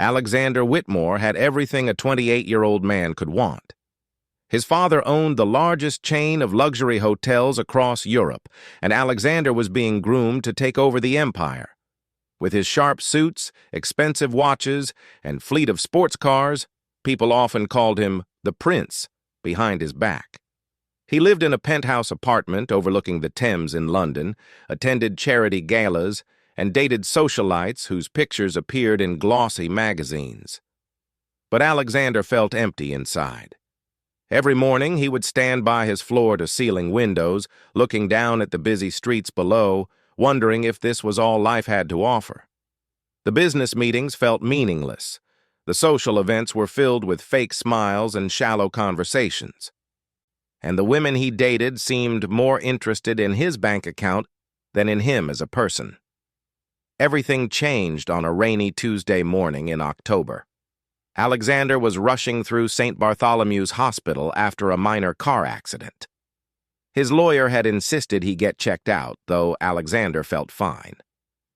Alexander Whitmore had everything a 28-year-old man could want. His father owned the largest chain of luxury hotels across Europe, and Alexander was being groomed to take over the empire. With his sharp suits, expensive watches, and fleet of sports cars, people often called him the Prince behind his back. He lived in a penthouse apartment overlooking the Thames in London, attended charity galas, and dated socialites whose pictures appeared in glossy magazines. But Alexander felt empty inside. Every morning he would stand by his floor-to-ceiling windows, looking down at the busy streets below, wondering if this was all life had to offer. The business meetings felt meaningless. The social events were filled with fake smiles and shallow conversations. And the women he dated seemed more interested in his bank account than in him as a person. Everything changed on a rainy Tuesday morning in October. Alexander was rushing through St. Bartholomew's Hospital after a minor car accident. His lawyer had insisted he get checked out, though Alexander felt fine.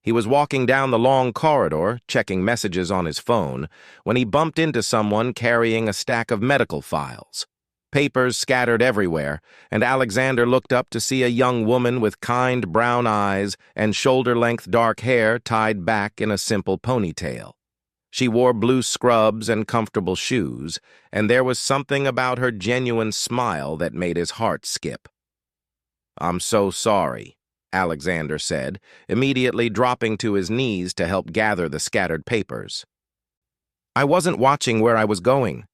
He was walking down the long corridor, checking messages on his phone, when he bumped into someone carrying a stack of medical files. Papers scattered everywhere, and Alexander looked up to see a young woman with kind brown eyes and shoulder-length dark hair tied back in a simple ponytail. She wore blue scrubs and comfortable shoes, and there was something about her genuine smile that made his heart skip. "I'm so sorry," Alexander said, immediately dropping to his knees to help gather the scattered papers. "I wasn't watching where I was going."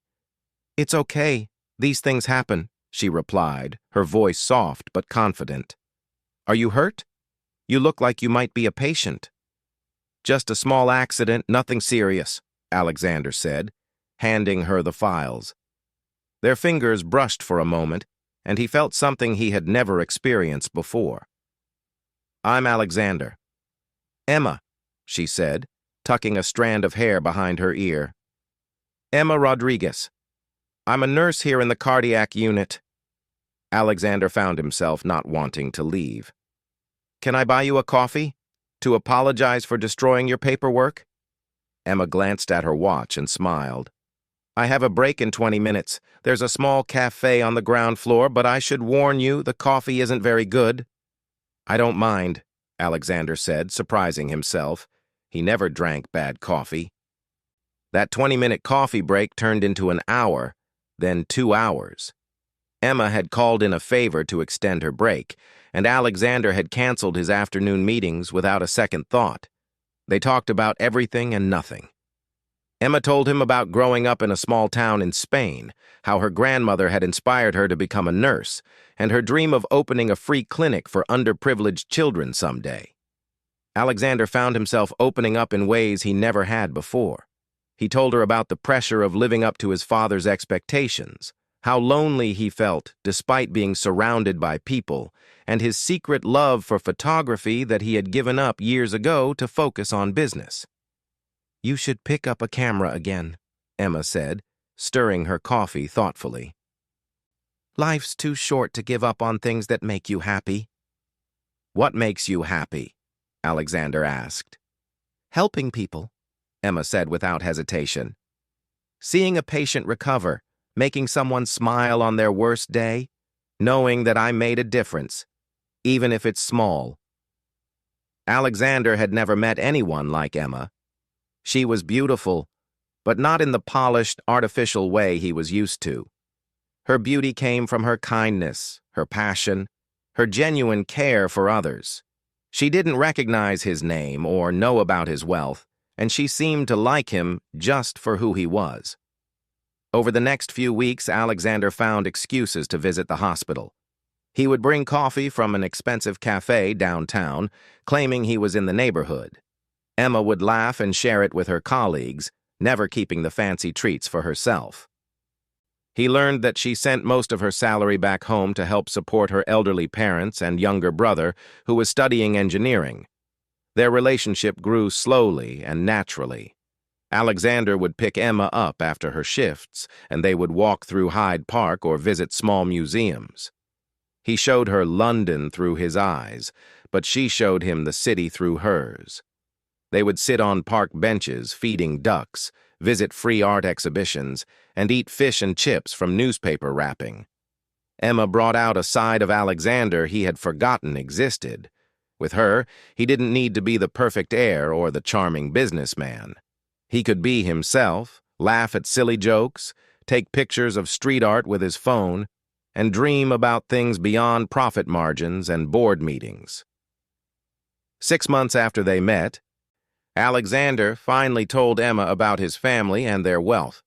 "It's okay. These things happen," she replied, her voice soft but confident. "Are you hurt? You look like you might be a patient." "Just a small accident, nothing serious," Alexander said, handing her the files. Their fingers brushed for a moment, and he felt something he had never experienced before. "I'm Alexander." "Emma," she said, tucking a strand of hair behind her ear. "Emma Rodriguez. I'm a nurse here in the cardiac unit." Alexander found himself not wanting to leave. "Can I buy you a coffee? To apologize for destroying your paperwork?" Emma glanced at her watch and smiled. "I have a break in 20 minutes. There's a small cafe on the ground floor, but I should warn you, the coffee isn't very good." "I don't mind," Alexander said, surprising himself. He never drank bad coffee. That 20-minute coffee break turned into an hour, then 2 hours. Emma had called in a favor to extend her break, and Alexander had canceled his afternoon meetings without a second thought. They talked about everything and nothing. Emma told him about growing up in a small town in Spain, how her grandmother had inspired her to become a nurse, and her dream of opening a free clinic for underprivileged children someday. Alexander found himself opening up in ways he never had before. He told her about the pressure of living up to his father's expectations, how lonely he felt despite being surrounded by people, and his secret love for photography that he had given up years ago to focus on business. "You should pick up a camera again," Emma said, stirring her coffee thoughtfully. "Life's too short to give up on things that make you happy." "What makes you happy?" Alexander asked. "Helping people," Emma said without hesitation. "Seeing a patient recover, making someone smile on their worst day, knowing that I made a difference, even if it's small." Alexander had never met anyone like Emma. She was beautiful, but not in the polished, artificial way he was used to. Her beauty came from her kindness, her passion, her genuine care for others. She didn't recognize his name or know about his wealth, and she seemed to like him just for who he was. Over the next few weeks, Alexander found excuses to visit the hospital. He would bring coffee from an expensive cafe downtown, claiming he was in the neighborhood. Emma would laugh and share it with her colleagues, never keeping the fancy treats for herself. He learned that she sent most of her salary back home to help support her elderly parents and younger brother, who was studying engineering. Their relationship grew slowly and naturally. Alexander would pick Emma up after her shifts, and they would walk through Hyde Park or visit small museums. He showed her London through his eyes, but she showed him the city through hers. They would sit on park benches feeding ducks, visit free art exhibitions, and eat fish and chips from newspaper wrapping. Emma brought out a side of Alexander he had forgotten existed. With her, he didn't need to be the perfect heir or the charming businessman. He could be himself, laugh at silly jokes, take pictures of street art with his phone, and dream about things beyond profit margins and board meetings. 6 months after they met, Alexander finally told Emma about his family and their wealth.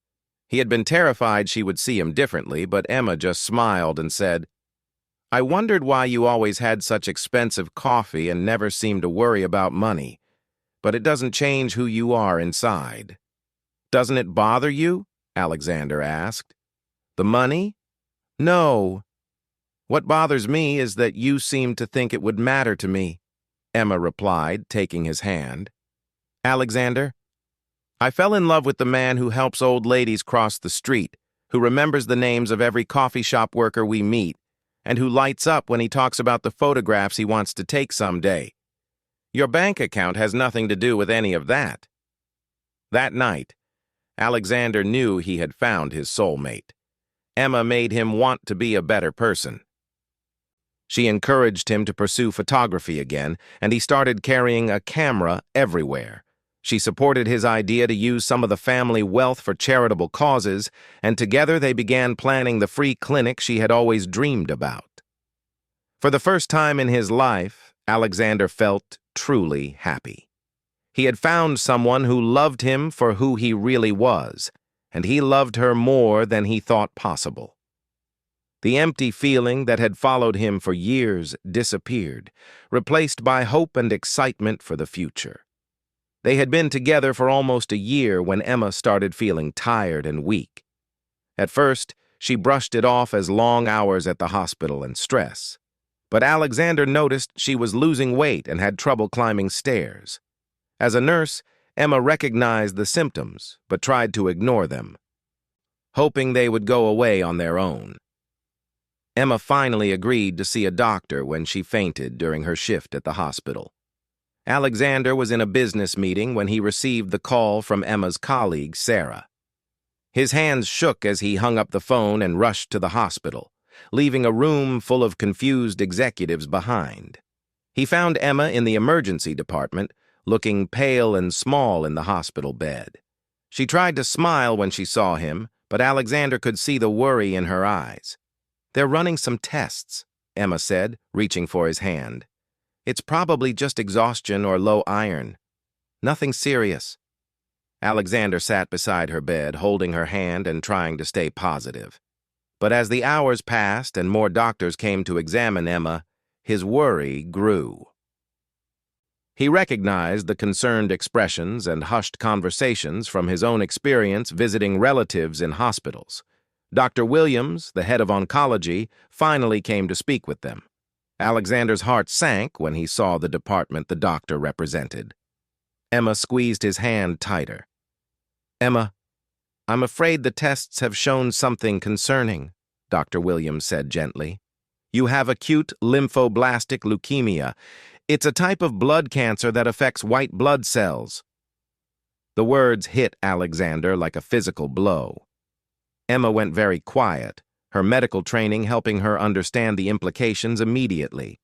He had been terrified she would see him differently, but Emma just smiled and said, "I wondered why you always had such expensive coffee and never seemed to worry about money. But it doesn't change who you are inside." "Doesn't it bother you?" Alexander asked. "The money? No. What bothers me is that you seem to think it would matter to me," Emma replied, taking his hand. "Alexander, I fell in love with the man who helps old ladies cross the street, who remembers the names of every coffee shop worker we meet, and who lights up when he talks about the photographs he wants to take someday. Your bank account has nothing to do with any of that." That night, Alexander knew he had found his soulmate. Emma made him want to be a better person. She encouraged him to pursue photography again, and he started carrying a camera everywhere. She supported his idea to use some of the family wealth for charitable causes, and together they began planning the free clinic she had always dreamed about. For the first time in his life, Alexander felt truly happy. He had found someone who loved him for who he really was, and he loved her more than he thought possible. The empty feeling that had followed him for years disappeared, replaced by hope and excitement for the future. They had been together for almost a year when Emma started feeling tired and weak. At first, she brushed it off as long hours at the hospital and stress. But Alexander noticed she was losing weight and had trouble climbing stairs. As a nurse, Emma recognized the symptoms, but tried to ignore them, hoping they would go away on their own. Emma finally agreed to see a doctor when she fainted during her shift at the hospital. Alexander was in a business meeting when he received the call from Emma's colleague, Sarah. His hands shook as he hung up the phone and rushed to the hospital, leaving a room full of confused executives behind. He found Emma in the emergency department, looking pale and small in the hospital bed. She tried to smile when she saw him, but Alexander could see the worry in her eyes. "They're running some tests," Emma said, reaching for his hand. "It's probably just exhaustion or low iron. Nothing serious." Alexander sat beside her bed, holding her hand and trying to stay positive. But as the hours passed and more doctors came to examine Emma, his worry grew. He recognized the concerned expressions and hushed conversations from his own experience visiting relatives in hospitals. Dr. Williams, the head of oncology, finally came to speak with them. Alexander's heart sank when he saw the department the doctor represented. Emma squeezed his hand tighter. "Emma, I'm afraid the tests have shown something concerning," Dr. Williams said gently. "You have acute lymphoblastic leukemia. It's a type of blood cancer that affects white blood cells." The words hit Alexander like a physical blow. Emma went very quiet, her medical training helping her understand the implications immediately.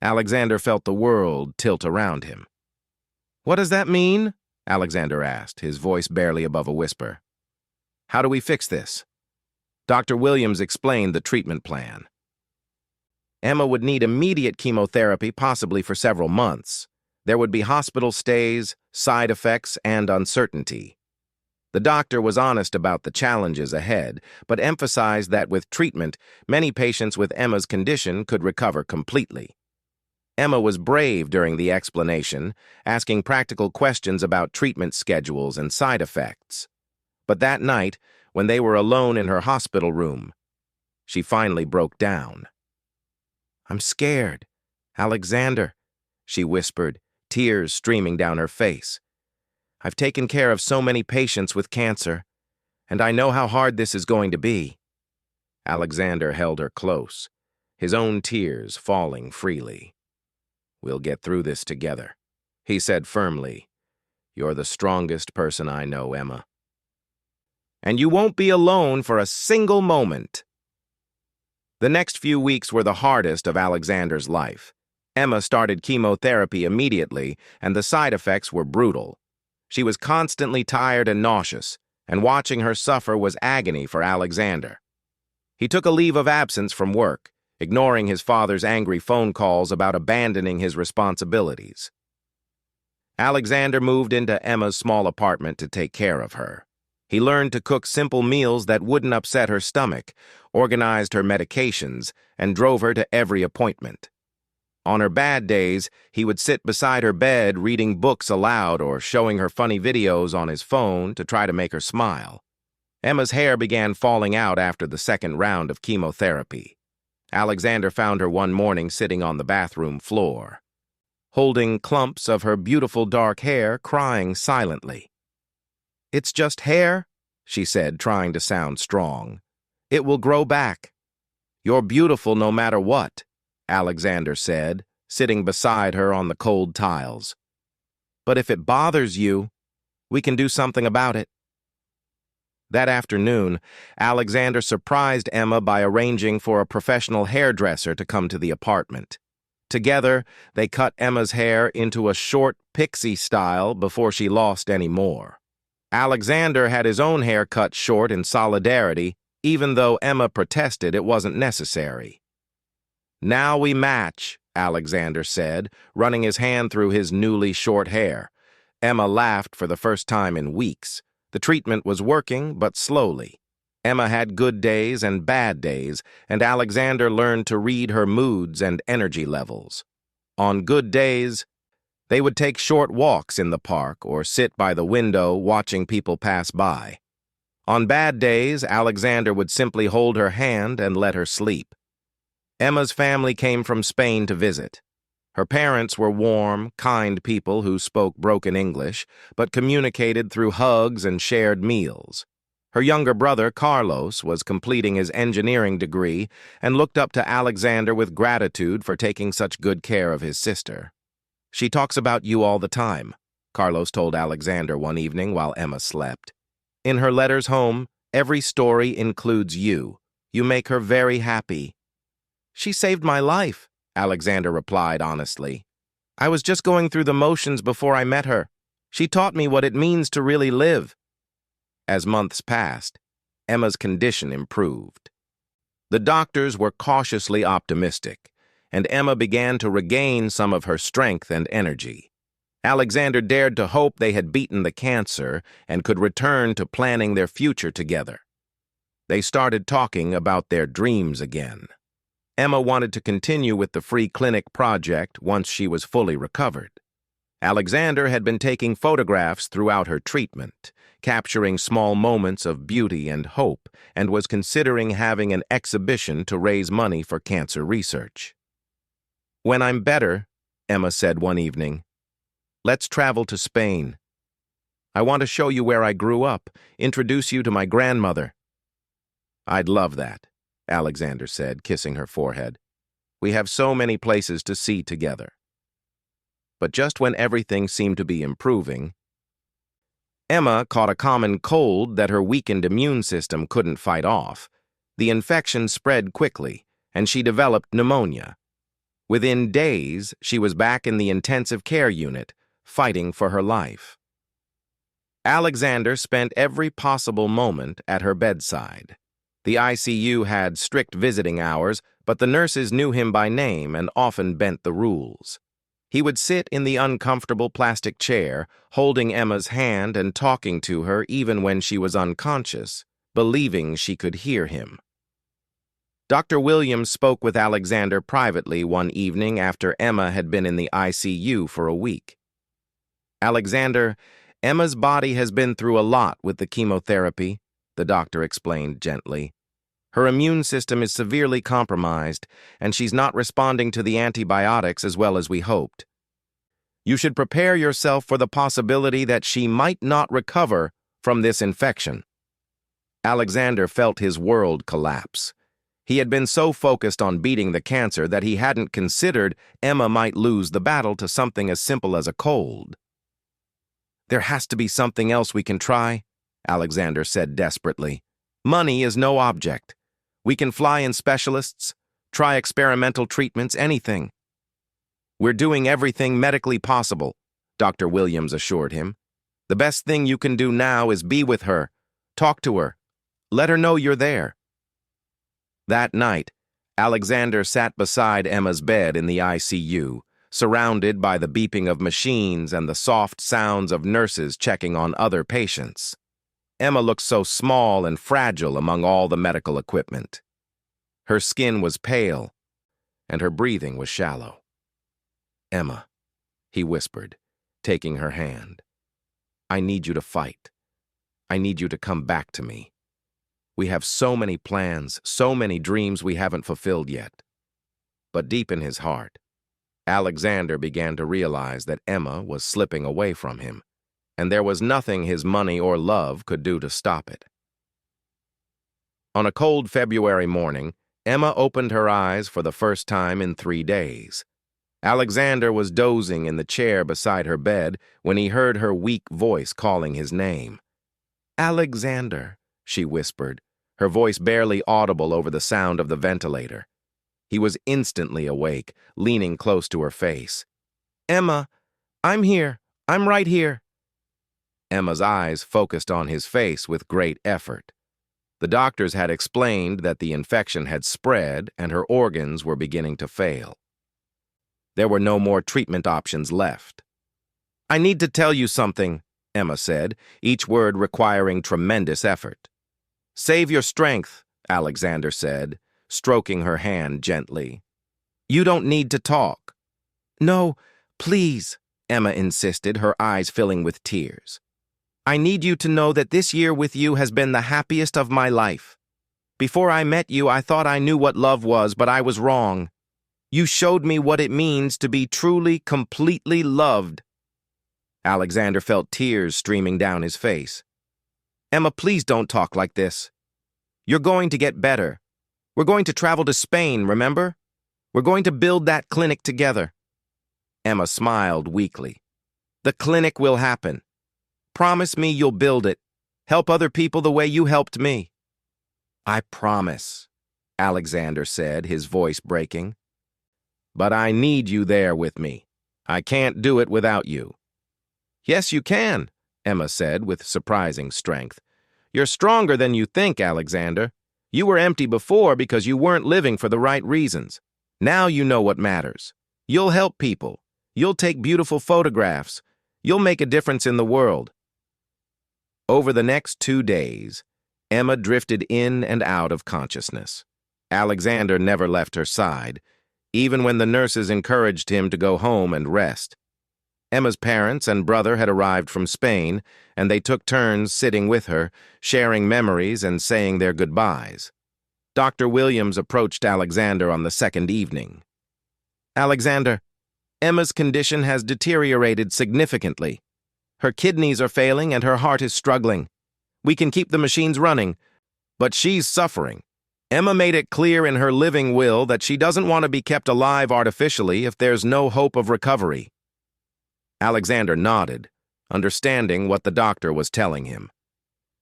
Alexander felt the world tilt around him. "What does that mean?" Alexander asked, his voice barely above a whisper. "How do we fix this?" Dr. Williams explained the treatment plan. Emma would need immediate chemotherapy, possibly for several months. There would be hospital stays, side effects, and uncertainty. The doctor was honest about the challenges ahead, but emphasized that with treatment, many patients with Emma's condition could recover completely. Emma was brave during the explanation, asking practical questions about treatment schedules and side effects. But that night, when they were alone in her hospital room, she finally broke down. "I'm scared, Alexander," she whispered, tears streaming down her face. "I've taken care of so many patients with cancer, and I know how hard this is going to be." Alexander held her close, his own tears falling freely. "We'll get through this together," he said firmly, You're the strongest person I know, Emma. And you won't be alone for a single moment. The next few weeks were the hardest of Alexander's life. Emma started chemotherapy immediately, and the side effects were brutal. She was constantly tired and nauseous, and watching her suffer was agony for Alexander. He took a leave of absence from work, ignoring his father's angry phone calls about abandoning his responsibilities. Alexander moved into Emma's small apartment to take care of her. He learned to cook simple meals that wouldn't upset her stomach, organized her medications, and drove her to every appointment. On her bad days, he would sit beside her bed reading books aloud or showing her funny videos on his phone to try to make her smile. Emma's hair began falling out after the second round of chemotherapy. Alexander found her one morning sitting on the bathroom floor, holding clumps of her beautiful dark hair, crying silently. "It's just hair," she said, trying to sound strong. "It will grow back." "You're beautiful no matter what," Alexander said, sitting beside her on the cold tiles. "But if it bothers you, we can do something about it." That afternoon, Alexander surprised Emma by arranging for a professional hairdresser to come to the apartment. Together, they cut Emma's hair into a short pixie style before she lost any more. Alexander had his own hair cut short in solidarity, even though Emma protested it wasn't necessary. "Now we match," Alexander said, running his hand through his newly short hair. Emma laughed for the first time in weeks. The treatment was working, but slowly. Emma had good days and bad days, and Alexander learned to read her moods and energy levels. On good days, they would take short walks in the park or sit by the window watching people pass by. On bad days, Alexander would simply hold her hand and let her sleep. Emma's family came from Spain to visit. Her parents were warm, kind people who spoke broken English, but communicated through hugs and shared meals. Her younger brother, Carlos, was completing his engineering degree and looked up to Alexander with gratitude for taking such good care of his sister. "She talks about you all the time," Carlos told Alexander one evening while Emma slept. "In her letters home, every story includes you. You make her very happy." "She saved my life," Alexander replied honestly. "I was just going through the motions before I met her. She taught me what it means to really live." As months passed, Emma's condition improved. The doctors were cautiously optimistic, and Emma began to regain some of her strength and energy. Alexander dared to hope they had beaten the cancer and could return to planning their future together. They started talking about their dreams again. Emma wanted to continue with the free clinic project once she was fully recovered. Alexander had been taking photographs throughout her treatment, capturing small moments of beauty and hope, and was considering having an exhibition to raise money for cancer research. "When I'm better," Emma said one evening, "let's travel to Spain. I want to show you where I grew up, introduce you to my grandmother." "I'd love that," Alexander said, kissing her forehead. "We have so many places to see together." But just when everything seemed to be improving, Emma caught a common cold that her weakened immune system couldn't fight off. The infection spread quickly, and she developed pneumonia. Within days, she was back in the intensive care unit, fighting for her life. Alexander spent every possible moment at her bedside. The ICU had strict visiting hours, but the nurses knew him by name and often bent the rules. He would sit in the uncomfortable plastic chair, holding Emma's hand and talking to her even when she was unconscious, believing she could hear him. Dr. Williams spoke with Alexander privately one evening after Emma had been in the ICU for a week. "Alexander, Emma's body has been through a lot with the chemotherapy," the doctor explained gently. "Her immune system is severely compromised, and she's not responding to the antibiotics as well as we hoped. You should prepare yourself for the possibility that she might not recover from this infection." Alexander felt his world collapse. He had been so focused on beating the cancer that he hadn't considered Emma might lose the battle to something as simple as a cold. There has to be something else we can try, Alexander said desperately. Money is no object. We can fly in specialists, try experimental treatments, anything. We're doing everything medically possible, Dr. Williams assured him. The best thing you can do now is be with her, talk to her, let her know you're there. That night, Alexander sat beside Emma's bed in the ICU, surrounded by the beeping of machines and the soft sounds of nurses checking on other patients. Emma looked so small and fragile among all the medical equipment. Her skin was pale, and her breathing was shallow. Emma, he whispered, taking her hand. I need you to fight. I need you to come back to me. We have so many plans, so many dreams we haven't fulfilled yet. But deep in his heart, Alexander began to realize that Emma was slipping away from him, and there was nothing his money or love could do to stop it. On a cold February morning, Emma opened her eyes for the first time in 3 days. Alexander was dozing in the chair beside her bed when he heard her weak voice calling his name. Alexander, she whispered, her voice barely audible over the sound of the ventilator. He was instantly awake, leaning close to her face. Emma, I'm here. I'm right here. Emma's eyes focused on his face with great effort. The doctors had explained that the infection had spread and her organs were beginning to fail. There were no more treatment options left. I need to tell you something, Emma said, each word requiring tremendous effort. Save your strength, Alexander said, stroking her hand gently. You don't need to talk. No, please, Emma insisted, her eyes filling with tears. I need you to know that this year with you has been the happiest of my life. Before I met you, I thought I knew what love was, but I was wrong. You showed me what it means to be truly, completely loved. Alexander felt tears streaming down his face. Emma, please don't talk like this. You're going to get better. We're going to travel to Spain, remember? We're going to build that clinic together. Emma smiled weakly. The clinic will happen. Promise me you'll build it. Help other people the way you helped me. I promise, Alexander said, his voice breaking. But I need you there with me. I can't do it without you. Yes, you can, Emma said with surprising strength. You're stronger than you think, Alexander. You were empty before because you weren't living for the right reasons. Now you know what matters. You'll help people. You'll take beautiful photographs. You'll make a difference in the world. Over the next 2 days, Emma drifted in and out of consciousness. Alexander never left her side, even when the nurses encouraged him to go home and rest. Emma's parents and brother had arrived from Spain, and they took turns sitting with her, sharing memories and saying their goodbyes. Dr. Williams approached Alexander on the second evening. Alexander, Emma's condition has deteriorated significantly. Her kidneys are failing and her heart is struggling. We can keep the machines running, but she's suffering. Emma made it clear in her living will that she doesn't want to be kept alive artificially if there's no hope of recovery. Alexander nodded, understanding what the doctor was telling him.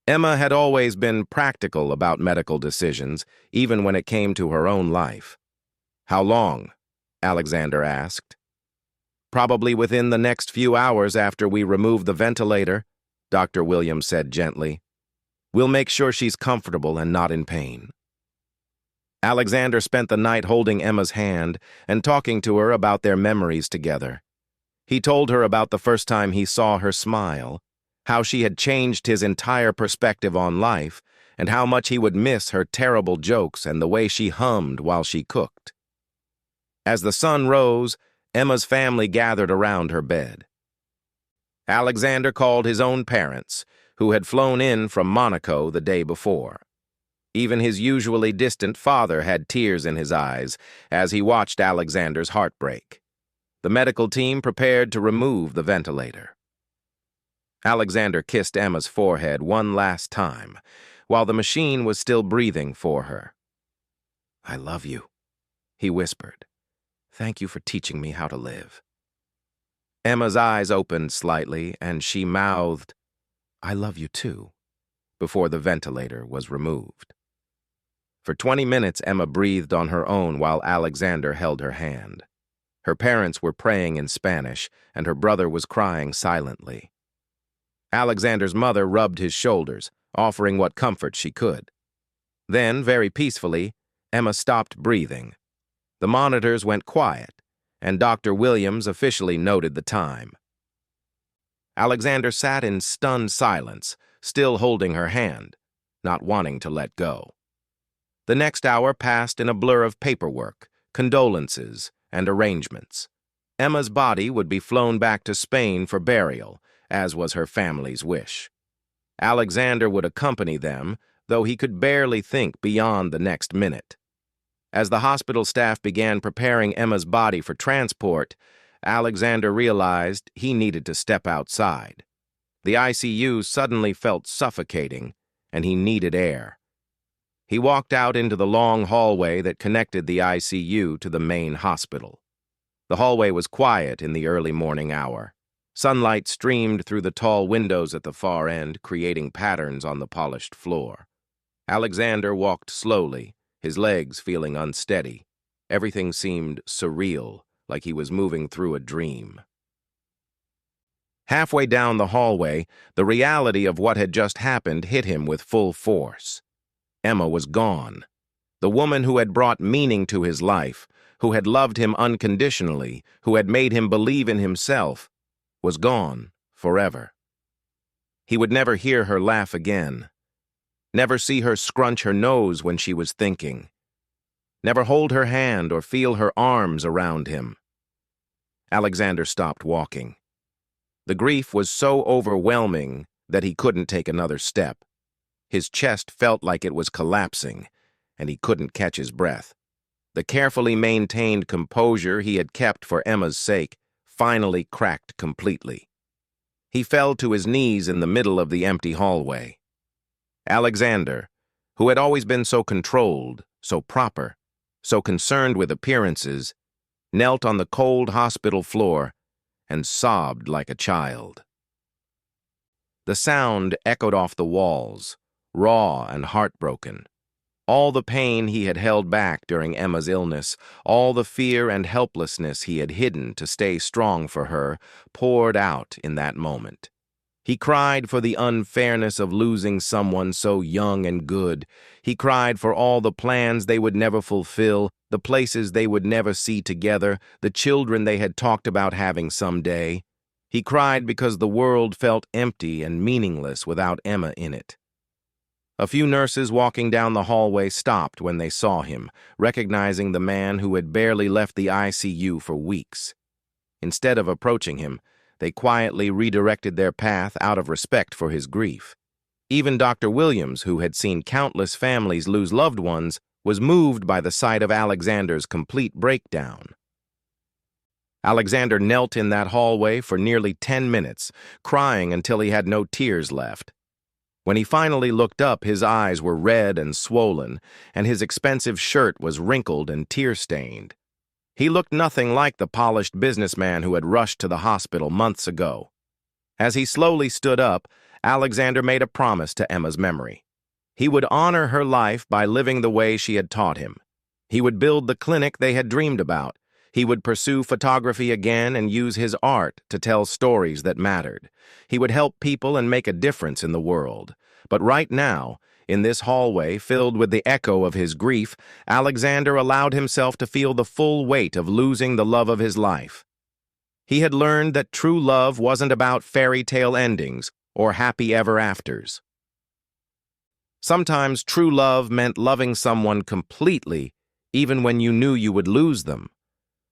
Emma had always been practical about medical decisions, even when it came to her own life. How long? Alexander asked. Probably within the next few hours after we remove the ventilator, Dr. Williams said gently. We'll make sure she's comfortable and not in pain. Alexander spent the night holding Emma's hand and talking to her about their memories together. He told her about the first time he saw her smile, how she had changed his entire perspective on life, and how much he would miss her terrible jokes and the way she hummed while she cooked. As the sun rose, Emma's family gathered around her bed. Alexander called his own parents, who had flown in from Monaco the day before. Even his usually distant father had tears in his eyes as he watched Alexander's heart break. The medical team prepared to remove the ventilator. Alexander kissed Emma's forehead one last time, while the machine was still breathing for her. I love you, he whispered. Thank you for teaching me how to live. Emma's eyes opened slightly, and she mouthed, "I love you too," before the ventilator was removed. For 20 minutes, Emma breathed on her own while Alexander held her hand. Her parents were praying in Spanish, and her brother was crying silently. Alexander's mother rubbed his shoulders, offering what comfort she could. Then, very peacefully, Emma stopped breathing. The monitors went quiet, and Dr. Williams officially noted the time. Alexander sat in stunned silence, still holding her hand, not wanting to let go. The next hour passed in a blur of paperwork, condolences, and arrangements. Emma's body would be flown back to Spain for burial, as was her family's wish. Alexander would accompany them, though he could barely think beyond the next minute. As the hospital staff began preparing Emma's body for transport, Alexander realized he needed to step outside. The ICU suddenly felt suffocating, and he needed air. He walked out into the long hallway that connected the ICU to the main hospital. The hallway was quiet in the early morning hour. Sunlight streamed through the tall windows at the far end, creating patterns on the polished floor. Alexander walked slowly, his legs feeling unsteady. Everything seemed surreal, like he was moving through a dream. Halfway down the hallway, the reality of what had just happened hit him with full force. Emma was gone. The woman who had brought meaning to his life, who had loved him unconditionally, who had made him believe in himself, was gone forever. He would never hear her laugh again, never see her scrunch her nose when she was thinking, never hold her hand or feel her arms around him. Alexander stopped walking. The grief was so overwhelming that he couldn't take another step. His chest felt like it was collapsing, and he couldn't catch his breath. The carefully maintained composure he had kept for Emma's sake finally cracked completely. He fell to his knees in the middle of the empty hallway. Alexander, who had always been so controlled, so proper, so concerned with appearances, knelt on the cold hospital floor and sobbed like a child. The sound echoed off the walls, raw and heartbroken. All the pain he had held back during Emma's illness, all the fear and helplessness he had hidden to stay strong for her, poured out in that moment. He cried for the unfairness of losing someone so young and good. He cried for all the plans they would never fulfill, the places they would never see together, the children they had talked about having someday. He cried because the world felt empty and meaningless without Emma in it. A few nurses walking down the hallway stopped when they saw him, recognizing the man who had barely left the ICU for weeks. Instead of approaching him, they quietly redirected their path out of respect for his grief. Even Dr. Williams, who had seen countless families lose loved ones, was moved by the sight of Alexander's complete breakdown. Alexander knelt in that hallway for nearly 10 minutes, crying until he had no tears left. When he finally looked up, his eyes were red and swollen, and his expensive shirt was wrinkled and tear-stained. He looked nothing like the polished businessman who had rushed to the hospital months ago. As he slowly stood up, Alexander made a promise to Emma's memory. He would honor her life by living the way she had taught him. He would build the clinic they had dreamed about. He would pursue photography again and use his art to tell stories that mattered. He would help people and make a difference in the world. But right now, in this hallway filled with the echo of his grief, Alexander allowed himself to feel the full weight of losing the love of his life. He had learned that true love wasn't about fairy tale endings or happy ever afters. Sometimes true love meant loving someone completely, even when you knew you would lose them.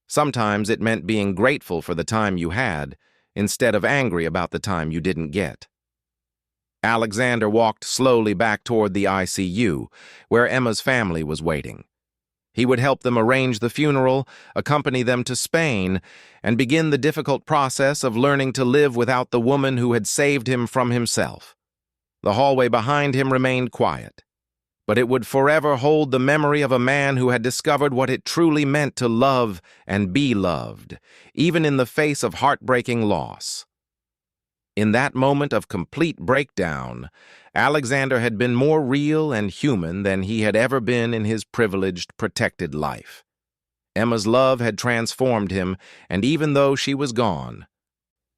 Sometimes it meant being grateful for the time you had, instead of angry about the time you didn't get. Alexander walked slowly back toward the ICU, where Emma's family was waiting. He would help them arrange the funeral, accompany them to Spain, and begin the difficult process of learning to live without the woman who had saved him from himself. The hallway behind him remained quiet, but it would forever hold the memory of a man who had discovered what it truly meant to love and be loved, even in the face of heartbreaking loss. In that moment of complete breakdown, Alexander had been more real and human than he had ever been in his privileged, protected life. Emma's love had transformed him, and even though she was gone,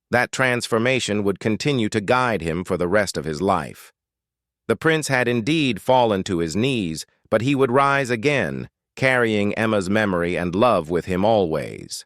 that transformation would continue to guide him for the rest of his life. The prince had indeed fallen to his knees, but he would rise again, carrying Emma's memory and love with him always.